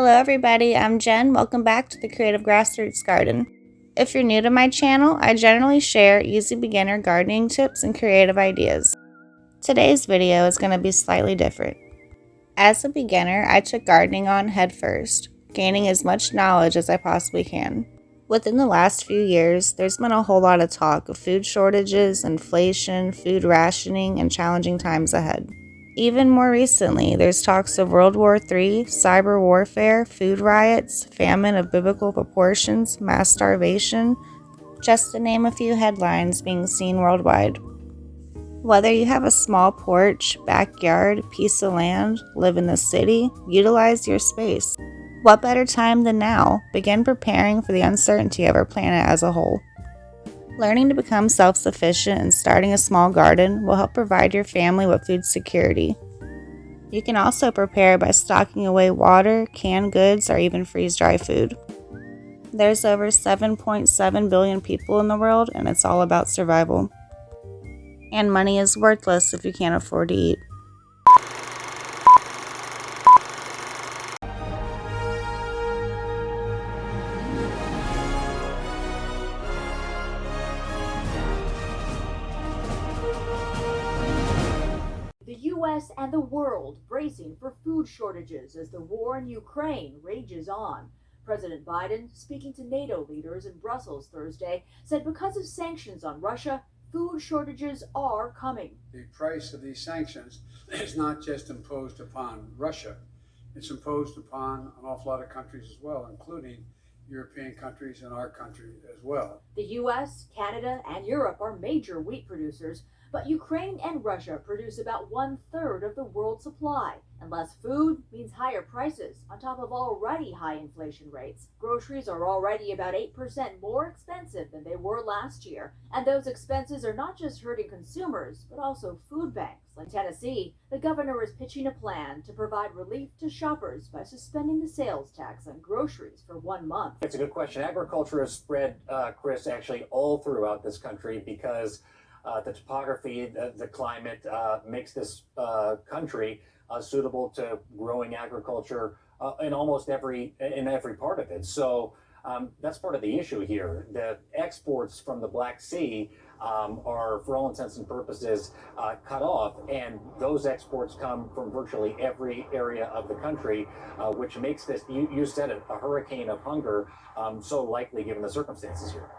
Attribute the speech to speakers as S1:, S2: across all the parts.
S1: Hello everybody, I'm Jen. Welcome back to the Creative Grassroots Garden. If you're new to my channel, I generally share easy beginner gardening tips and creative ideas. Today's video is going to be slightly different. As a beginner, I took gardening on headfirst, gaining as much knowledge as I possibly can. Within the last few years, there's been a whole lot of talk of food shortages, inflation, food rationing, and challenging times ahead. Even more recently, there's talks of World War III, cyber warfare, food riots, famine of biblical proportions, mass starvation, just to name a few headlines being seen worldwide. Whether you have a small porch, backyard, piece of land, live in the city, utilize your space. What better time than now? Begin preparing for the uncertainty of our planet as a whole. Learning to become self-sufficient and starting a small garden will help provide your family with food security. You can also prepare by stocking away water, canned goods, or even freeze-dry food. There's over 7.7 billion people in the world, and it's all about survival. And money is worthless if you can't afford to eat.
S2: The U.S. and the world bracing for food shortages as the war in Ukraine rages on. President Biden, speaking to NATO leaders in Brussels Thursday, said because of sanctions on Russia, food shortages are coming.
S3: The price of these sanctions is not just imposed upon Russia, it's imposed upon an awful lot of countries as well, including European countries and our country as well.
S2: The U.S., Canada, and Europe are major wheat producers, but Ukraine and Russia produce about 1/3 of the world's supply. And less food means higher prices on top of already high inflation rates. Groceries are already about 8% more expensive than they were last year. And those expenses are not just hurting consumers, but also food banks. Like Tennessee, the governor is pitching a plan to provide relief to shoppers by suspending the sales tax on groceries for 1 month.
S4: It's a good question. Agriculture has spread, Chris, actually all throughout this country because the topography, the climate makes this country suitable to growing agriculture in almost every part of it. So that's part of the issue here. The exports from the Black Sea are, for all intents and purposes, cut off, and those exports come from virtually every area of the country, which makes this, you said it, a hurricane of hunger, so likely given the circumstances here.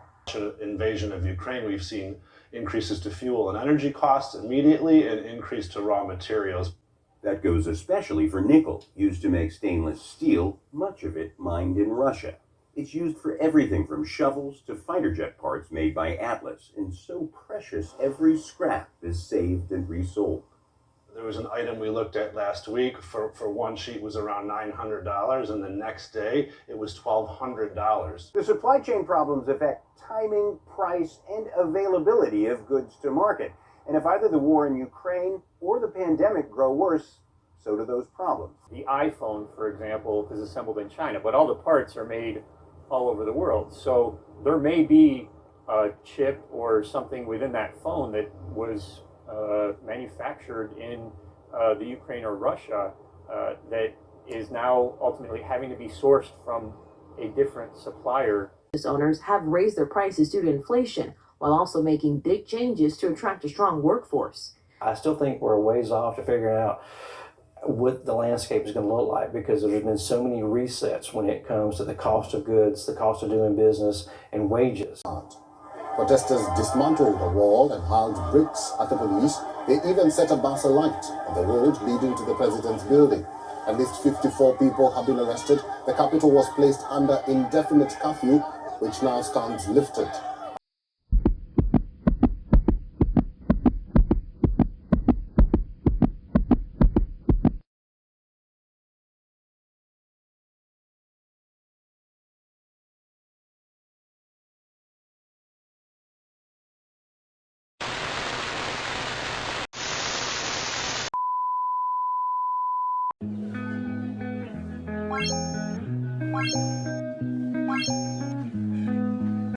S5: Invasion of Ukraine, we've seen increases to fuel and energy costs immediately and increase to raw materials.
S6: That goes especially for nickel, used to make stainless steel, much of it mined in Russia. It's used for everything from shovels to fighter jet parts made by Atlas, and so precious every scrap is saved and resold.
S5: There was an item we looked at last week for one sheet was around $900, and the next day it was $1,200.
S6: The supply chain problems affect timing, price, and availability of goods to market. And if either the war in Ukraine or the pandemic grow worse, so do those problems.
S7: The iPhone, for example, is assembled in China, but all the parts are made all over the world. So there may be a chip or something within that phone that was manufactured in the Ukraine or Russia that is now ultimately having to be sourced from a different supplier.
S2: Business owners have raised their prices due to inflation, while also making big changes to attract a strong workforce.
S8: I still think we're a ways off to figuring out what the landscape is going to look like, because there's been so many resets when it comes to the cost of goods, the cost of doing business, and wages.
S9: Protesters dismantled the wall and hurled bricks at the police. They even set a bus alight on the road leading to the president's building. At least 54 people have been arrested. The capital was placed under indefinite curfew, which now stands lifted.